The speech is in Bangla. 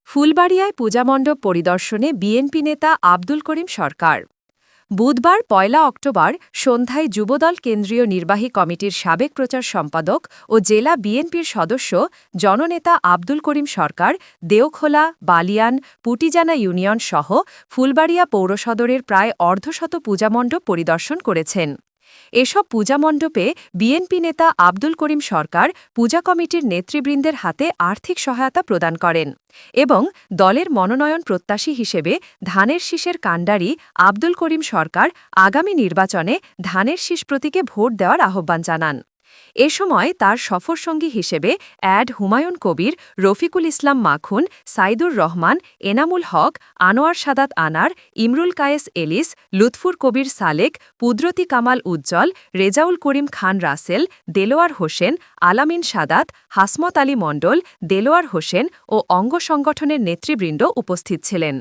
ফুলবাড়িয়ায় পূজামণ্ডপ পরিদর্শনে বিএনপি নেতা আব্দুল করিম সরকার। বুধবার ১ অক্টোবর সন্ধ্যায় যুবদল কেন্দ্রীয় নির্বাহী কমিটির সাবেক প্রচার সম্পাদক ও জেলা বিএনপির সদস্য জননেতা আব্দুল করিম সরকার দেওখোলা, বালিয়ান, পুটিজানা ইউনিয়ন সহ ফুলবাড়িয়া পৌরসদরের প্রায় অর্ধশত পূজামণ্ডপ পরিদর্শন করেছেন। এসব পূজামণ্ডপে বিএনপি নেতা আব্দুল করিম সরকার পূজা কমিটির নেতৃবৃন্দের হাতে আর্থিক সহায়তা প্রদান করেন এবং দলের মনোনয়ন প্রত্যাশী হিসেবে ধানের শীষের কাণ্ডারি আব্দুল করিম সরকার আগামী নির্বাচনে ধানের শীষ প্রতীকে ভোট দেওয়ার আহ্বান জানান। এ সময় তার সফরসঙ্গী হিসেবে অ্যাড হুমায়ুন কবির, রফিকুল ইসলাম মাখুন, সাইদুর রহমান, এনামুল হক, আনোয়ার সাদাত আনার, ইমরুল কায়েস এলিস, লুৎফুর কবির সালেক, কুদরতি কামাল উজ্জ্বল, রেজাউল করিম খান রাসেল, দেলোয়ার হোসেন, আলামিন সাদাত, হাসমত আলী মণ্ডল, দেলোয়ার হোসেন ও অঙ্গ সংগঠনের নেতৃবৃন্দ উপস্থিত ছিলেন।